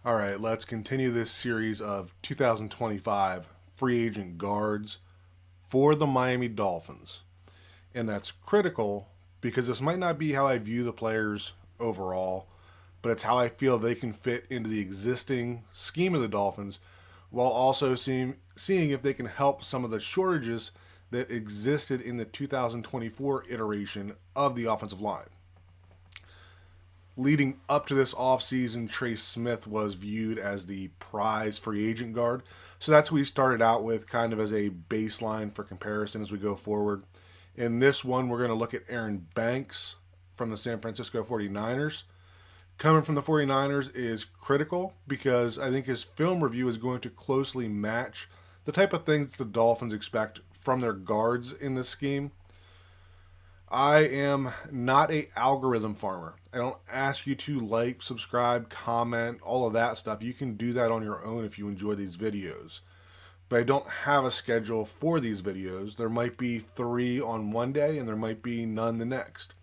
All right, let's continue this series of 2025 free agent guards for the Miami Dolphins. And that's critical because this might not be how I view the players overall, but it's how I feel they can fit into the existing scheme of the Dolphins while also seeing if they can help some of the shortages that existed in the 2024 iteration of the offensive line. Leading up to this offseason, Trace Smith was viewed as the prize free agent guard. So that's what we started out with, kind of as a baseline for comparison as we go forward. In this one, we're going to look at Aaron Banks from the San Francisco 49ers. Coming from the 49ers is critical because I think his film review is going to closely match the type of things the Dolphins expect from their guards in this scheme. I am not a algorithm farmer. I don't ask you to like, subscribe, comment, all of that stuff. You can do that on your own if you enjoy these videos. But I don't have a schedule for these videos. There might be 3 on one day and there might be none the next.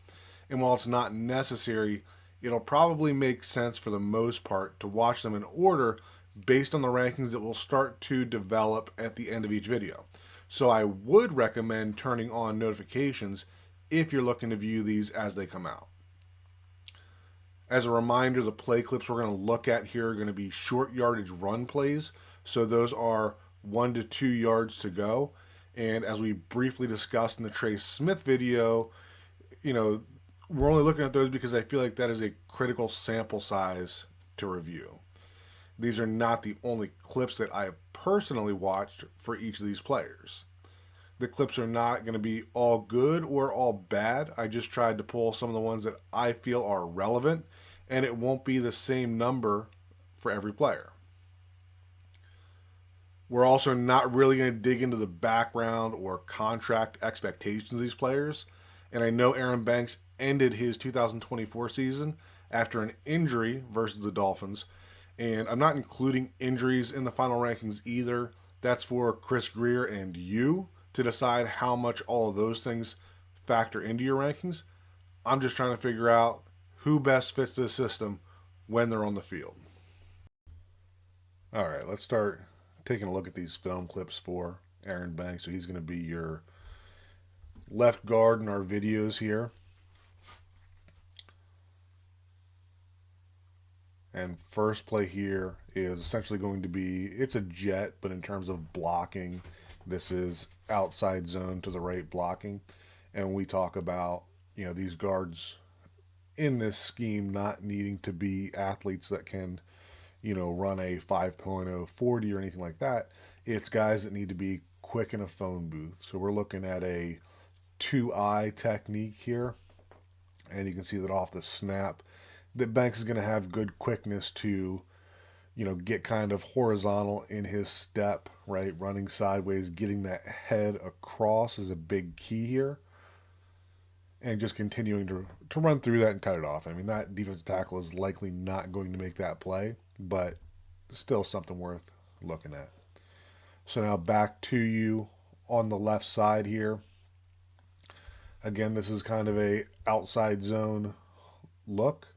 And while it's not necessary, it'll probably make sense for the most part to watch them in order based on the rankings that will start to develop at the end of each video. So I would recommend turning on notifications if you're looking to view these as they come out. As a reminder, the play clips we're going to look at here are going to be short yardage run plays. So those are 1 to 2 yards to go. And as we briefly discussed in the Trace Smith video, we're only looking at those because I feel like that is a critical sample size to review. These are not the only clips that I have personally watched for each of these players. The clips are not going to be all good or all bad. I just tried to pull some of the ones that I feel are relevant, and it won't be the same number for every player. We're also not really going to dig into the background or contract expectations of these players. And I know Aaron Banks ended his 2024 season after an injury versus the Dolphins. And I'm not including injuries in the final rankings either. That's for Chris Greer and you to decide how much all of those things factor into your rankings. I'm just trying to figure out who best fits the system when they're on the field. All right, let's start taking a look at these film clips for Aaron Banks. So he's going to be your left guard in our videos here. And first play here is essentially going to be, it's a jet, but in terms of blocking, this is outside zone to the right blocking. And we talk about, these guards in this scheme not needing to be athletes that can, run a 5.0 40 or anything like that. It's guys that need to be quick in a phone booth. So we're looking at a 2-eye technique here. And you can see that off the snap that Banks is going to have good quickness to, get kind of horizontal in his step, right? Running sideways, getting that head across is a big key here. And just continuing to run through that and cut it off. I mean, that defensive tackle is likely not going to make that play, but still something worth looking at. So now back to you on the left side here. Again, this is kind of a outside zone look.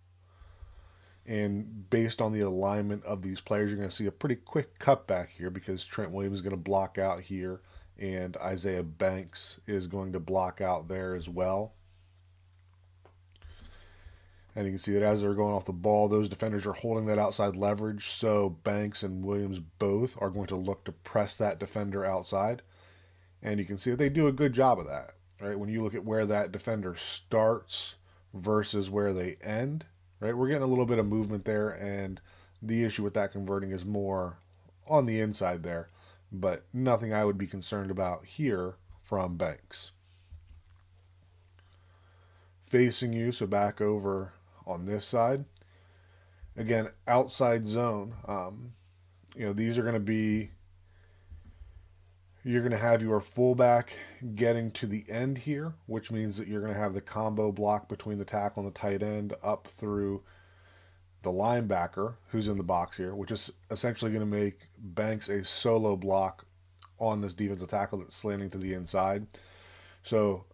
And based on the alignment of these players, you're going to see a pretty quick cutback here because Trent Williams is going to block out here and Isaiah Banks is going to block out there as well. And you can see that as they're going off the ball, those defenders are holding that outside leverage. So Banks and Williams both are going to look to press that defender outside. And you can see that they do a good job of that, right? When you look at where that defender starts versus where they end, right? We're getting a little bit of movement there, and the issue with that converting is more on the inside there, but nothing I would be concerned about here from Banks. Facing you, so back over on this side. Again, outside zone. These are going to be, you're going to have your fullback getting to the end here, which means that you're going to have the combo block between the tackle and the tight end up through the linebacker who's in the box here, which is essentially going to make Banks a solo block on this defensive tackle that's slanting to the inside. So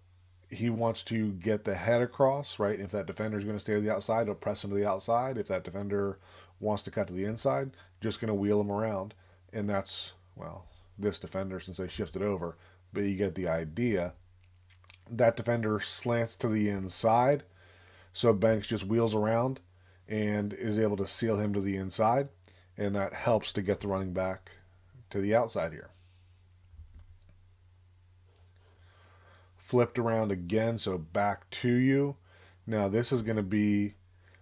he wants to get the head across, right? If that defender is going to stay to the outside, he'll press him to the outside. If that defender wants to cut to the inside, just going to wheel him around. And that's, well, this defender since they shifted over. But you get the idea. That defender slants to the inside, so Banks just wheels around and is able to seal him to the inside. And that helps to get the running back to the outside here. Flipped around again, so back to you. Now this is going to be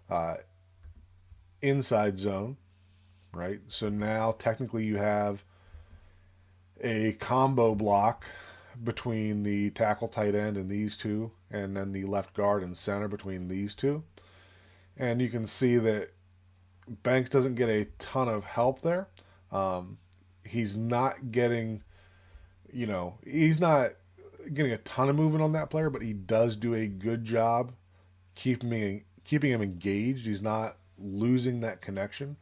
uh, inside zone, right? So now technically you have a combo block between the tackle tight end and these two, and then the left guard and center between these two. And you can see that Banks doesn't get a ton of help there. He's not getting, he's not getting a ton of movement on that player, but he does do a good job keeping him engaged. He's not losing that connection,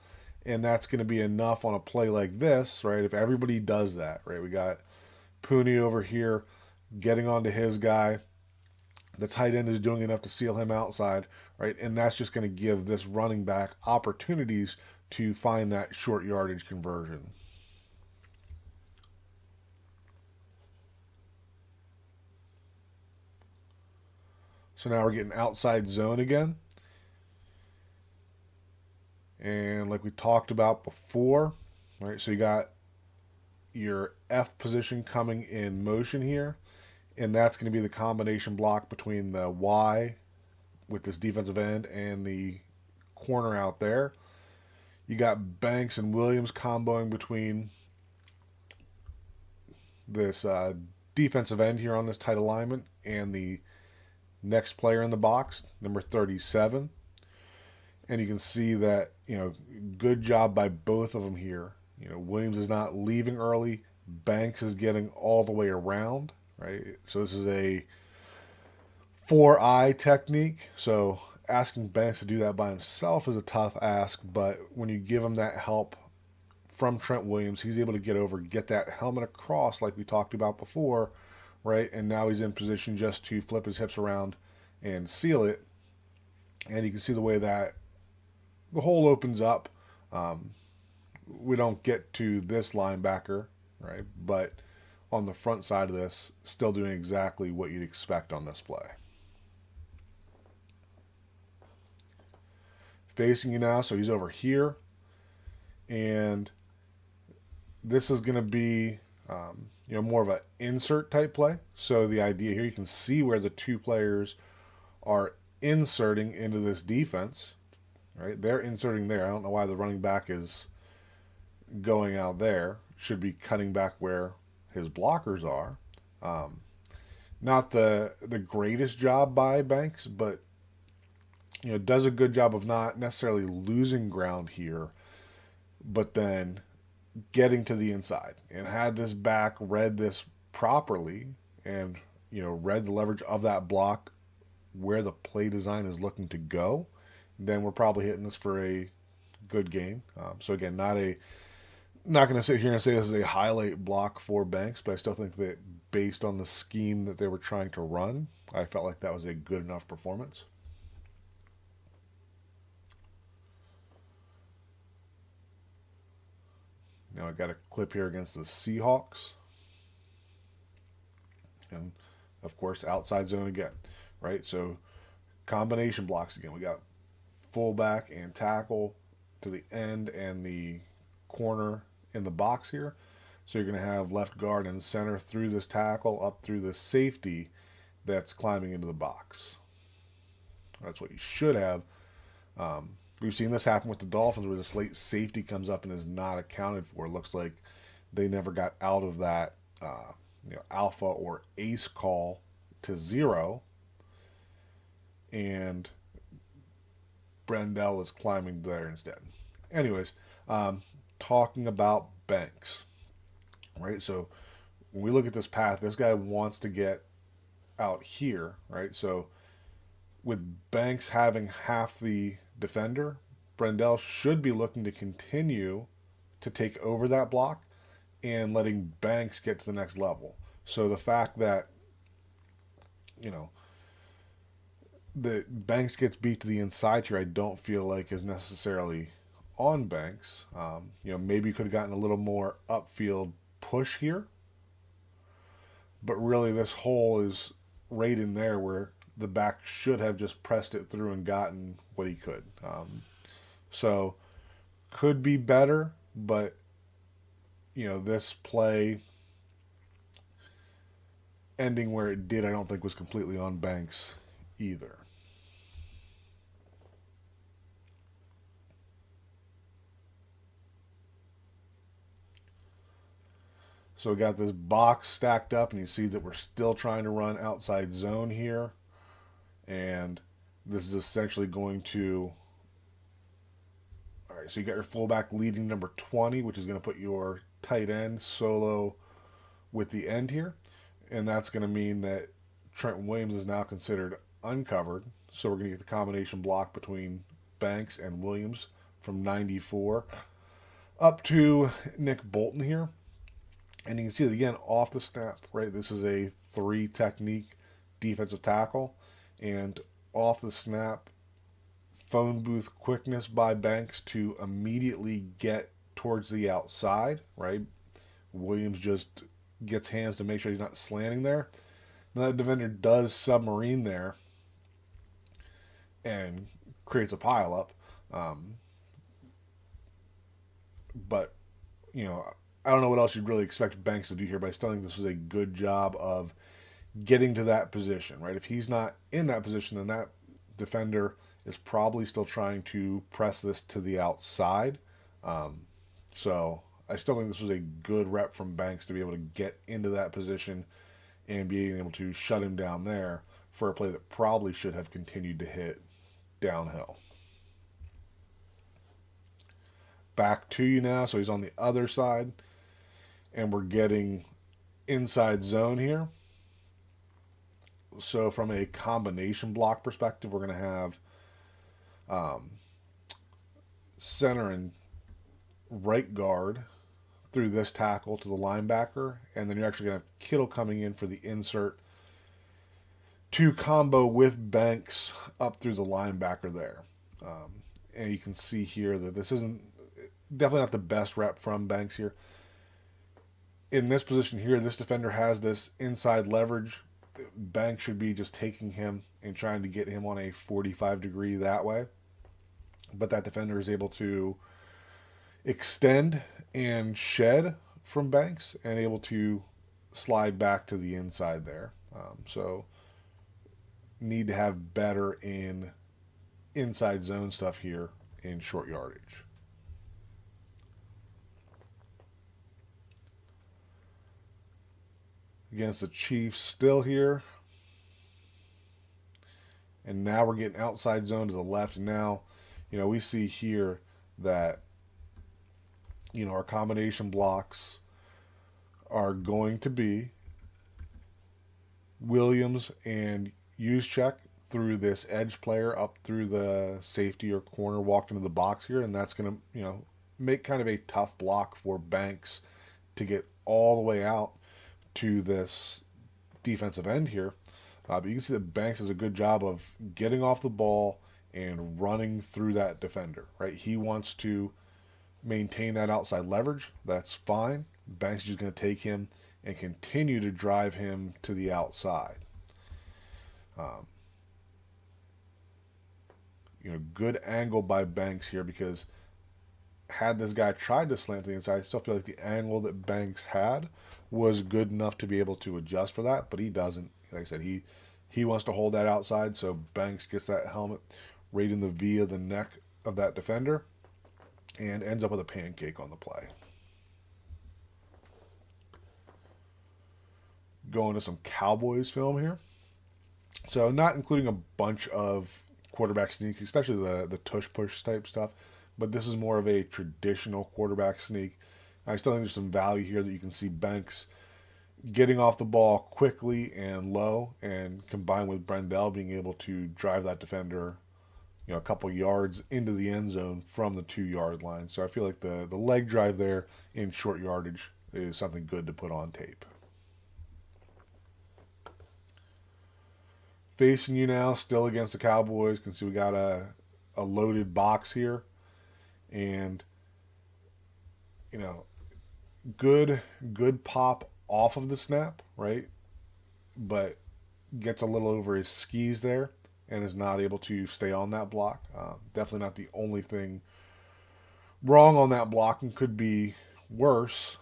and that's going to be enough on a play like this, right? If everybody does that, right? We got Pooney over here getting onto his guy. The tight end is doing enough to seal him outside, right? And that's just going to give this running back opportunities to find that short yardage conversion. So now we're getting outside zone again. And like we talked about before, right? So you got your F position coming in motion here, and that's going to be the combination block between the Y with this defensive end and the corner out there. You got Banks and Williams comboing between this defensive end here on this tight alignment and the next player in the box, number 37. And you can see that, good job by both of them here. Williams is not leaving early. Banks is getting all the way around, right? So this is a 4-eye technique. So asking Banks to do that by himself is a tough ask, but when you give him that help from Trent Williams, he's able to get over, get that helmet across like we talked about before, right? And now he's in position just to flip his hips around and seal it. And you can see the way that the hole opens up. We don't get to this linebacker, right? But on the front side of this, still doing exactly what you'd expect on this play. Facing you now, so he's over here. And this is going to be, more of an insert type play. So the idea here, you can see where the two players are inserting into this defense, right? They're inserting there. I don't know why the running back is going out there. Should be cutting back where his blockers are. Not the greatest job by Banks, but does a good job of not necessarily losing ground here, but then getting to the inside. And had this back read this properly and read the leverage of that block where the play design is looking to go, then we're probably hitting this for a good game. So again, not going to sit here and say this is a highlight block for Banks, but I still think that based on the scheme that they were trying to run, I felt like that was a good enough performance. Now I got a clip here against the Seahawks. And of course, outside zone again, right? So combination blocks again. We got fullback and tackle to the end and the corner in the box here. So you're going to have left guard and center through this tackle up through the safety that's climbing into the box. That's what you should have. We've seen this happen with the Dolphins where this late safety comes up and is not accounted for. It looks like they never got out of that alpha or ace call to 0. And Brendel is climbing there instead. Anyways, talking about Banks, right? So when we look at this path, this guy wants to get out here, right? So with Banks having half the defender, Brendel should be looking to continue to take over that block and letting Banks get to the next level. So the fact that you know, that Banks gets beat to the inside here, I don't feel like is necessarily on Banks. Maybe could have gotten a little more upfield push here, but really this hole is right in there where the back should have just pressed it through and gotten what he could. So could be better, but this play ending where it did, I don't think was completely on Banks either. So we got this box stacked up, and you see that we're still trying to run outside zone here. And this is essentially going to. All right, so you got your fullback leading number 20, which is going to put your tight end solo with the end here. And that's going to mean that Trent Williams is now considered uncovered. So we're going to get the combination block between Banks and Williams from 94 up to Nick Bolton here. And you can see it again off the snap, right? This is a 3 technique defensive tackle. And off the snap, phone booth quickness by Banks to immediately get towards the outside, right? Williams just gets hands to make sure he's not slanting there. Now the defender does submarine there and creates a pileup. But, I don't know what else you'd really expect Banks to do here, but I still think this was a good job of getting to that position, right? If he's not in that position, then that defender is probably still trying to press this to the outside. So I still think this was a good rep from Banks to be able to get into that position and being able to shut him down there for a play that probably should have continued to hit downhill. Back to you now. So he's on the other side, and we're getting inside zone here. So from a combination block perspective, we're going to have center and right guard through this tackle to the linebacker, and then you're actually going to have Kittle coming in for the insert to combo with Banks up through the linebacker there. And you can see here that this isn't definitely not the best rep from Banks here. In this position here, this defender has this inside leverage. Banks should be just taking him and trying to get him on a 45 degree that way. But that defender is able to extend and shed from Banks and able to slide back to the inside there. So need to have better in inside zone stuff here in short yardage. Against the Chiefs still here. And now we're getting outside zone to the left. And now, we see here that, our combination blocks are going to be Williams and Juszczyk through this edge player up through the safety or corner, walked into the box here. And that's going to, make kind of a tough block for Banks to get all the way out to this defensive end here. But you can see that Banks does a good job of getting off the ball and running through that defender, right? He wants to maintain that outside leverage. That's fine. Banks is just going to take him and continue to drive him to the outside. Good angle by Banks here, because had this guy tried to slant to the inside, I still feel like the angle that Banks had was good enough to be able to adjust for that, but he doesn't. Like I said, he wants to hold that outside, so Banks gets that helmet right in the V of the neck of that defender and ends up with a pancake on the play. Going to some Cowboys film here. So not including a bunch of quarterback sneaks, especially the tush push type stuff, but this is more of a traditional quarterback sneak. I still think there's some value here that you can see Banks getting off the ball quickly and low, and combined with Brendel being able to drive that defender, a couple yards into the end zone from the 2-yard line. So I feel like the leg drive there in short yardage is something good to put on tape. Facing you now, still against the Cowboys. Can see we got a loaded box here, and you know, good pop off of the snap, right? But gets a little over his skis there and is not able to stay on that block. Definitely not the only thing wrong on that block, and could be worse,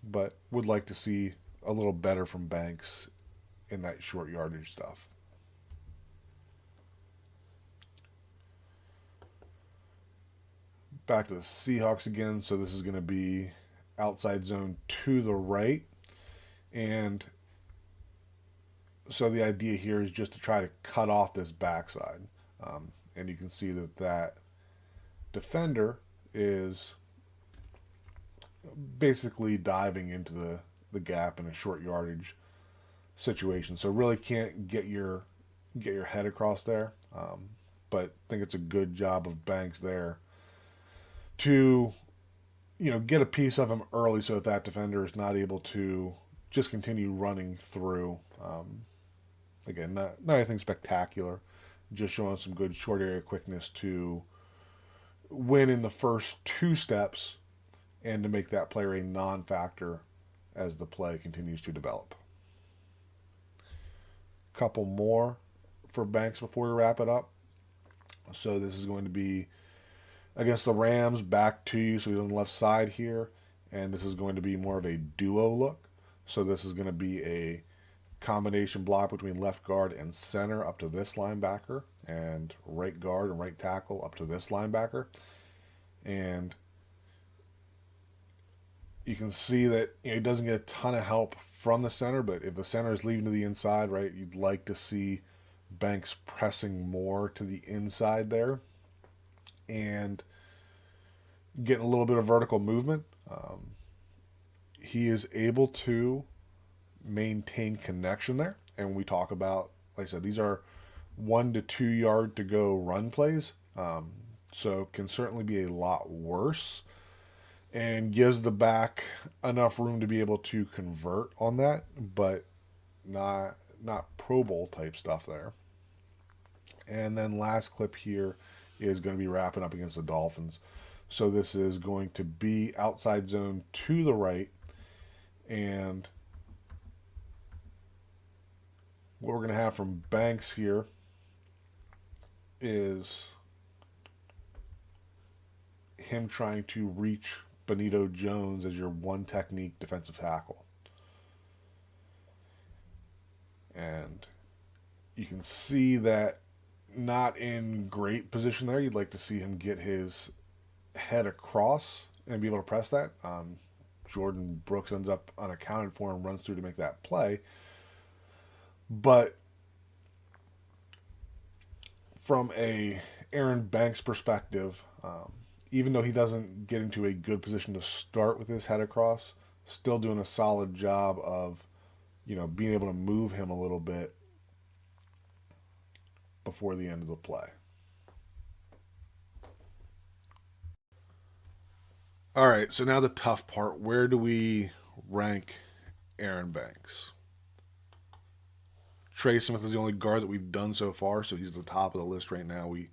but would like to see a little better from Banks in that short yardage stuff. Back to the Seahawks again. So this is going to be outside zone to the right. And so the idea here is just to try to cut off this backside. And you can see that that defender is basically diving into the gap in a short yardage situation. So really can't get your head across there. But I think it's a good job of Banks there to get a piece of him early so that that defender is not able to just continue running through. Again, not anything spectacular, just showing some good short area quickness to win in the first two steps and to make that player a non-factor as the play continues to develop. Couple more for Banks before we wrap it up. So this is going to be against the Rams, back to you, so he's on the left side here, and this is going to be more of a duo look. So this is going to be a combination block between left guard and center up to this linebacker, and right guard and right tackle up to this linebacker. And you can see that he doesn't get a ton of help from the center, but if the center is leaving to the inside, right, you'd like to see Banks pressing more to the inside there and getting a little bit of vertical movement. He is able to maintain connection there. And when we talk about, like I said, these are 1 to 2 yard to go run plays. So can certainly be a lot worse, and gives the back enough room to be able to convert on that, but not Pro Bowl type stuff there. And then last clip here is going to be wrapping up against the Dolphins. So this is going to be outside zone to the right, and what we're going to have from Banks here is him trying to reach Benito Jones as your one technique defensive tackle. And you can see that not in great position there. You'd like to see him get his head across and be able to press that. Jordan Brooks ends up unaccounted for and runs through to make that play. But from a Aaron Banks perspective, even though he doesn't get into a good position to start with his head across, still doing a solid job of, being able to move him a little bit before the end of the play. All right, so now the tough part. Where do we rank Aaron Banks? Trey Smith is the only guard that we've done so far, so he's the top of the list right now. We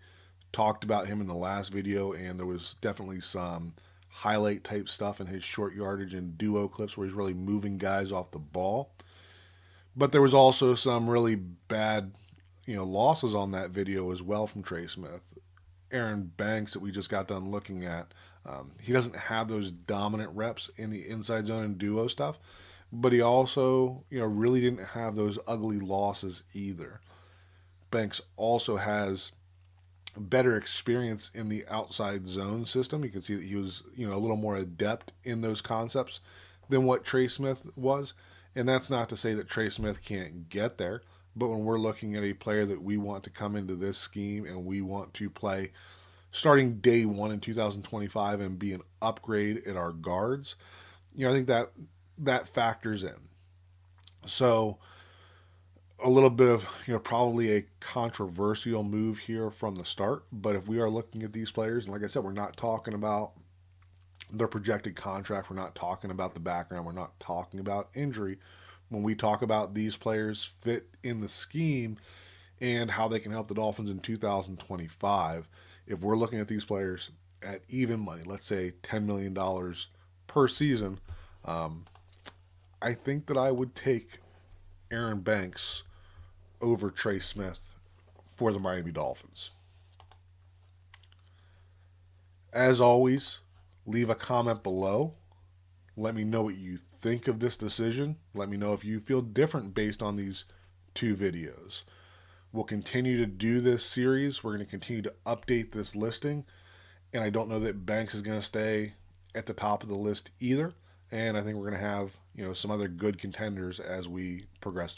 talked about him in the last video, and there was definitely some highlight type stuff in his short yardage and duo clips where he's really moving guys off the ball. But there was also some really bad, losses on that video as well from Trey Smith. Aaron Banks that we just got done looking at, he doesn't have those dominant reps in the inside zone and duo stuff, but he also, really didn't have those ugly losses either. Banks also has better experience in the outside zone system. You can see that he was, a little more adept in those concepts than what Trey Smith was. And that's not to say that Trey Smith can't get there, but when we're looking at a player that we want to come into this scheme and we want to play starting day one in 2025 and be an upgrade at our guards, I think that factors in. So a little bit of, probably a controversial move here from the start. But if we are looking at these players, and like I said, we're not talking about their projected contract, we're not talking about the background, we're not talking about injury. When we talk about these players fit in the scheme, and how they can help the Dolphins in 2025. If we're looking at these players at even money, let's say $10 million per season, um, I think that I would take Aaron Banks over Trey Smith for the Miami Dolphins. As always, leave a comment below. Let me know what you think of this decision. Let me know if you feel different based on these two videos. We'll continue to do this series. We're going to continue to update this listing. And I don't know that Banks is going to stay at the top of the list either. And I think we're going to have, some other good contenders as we progress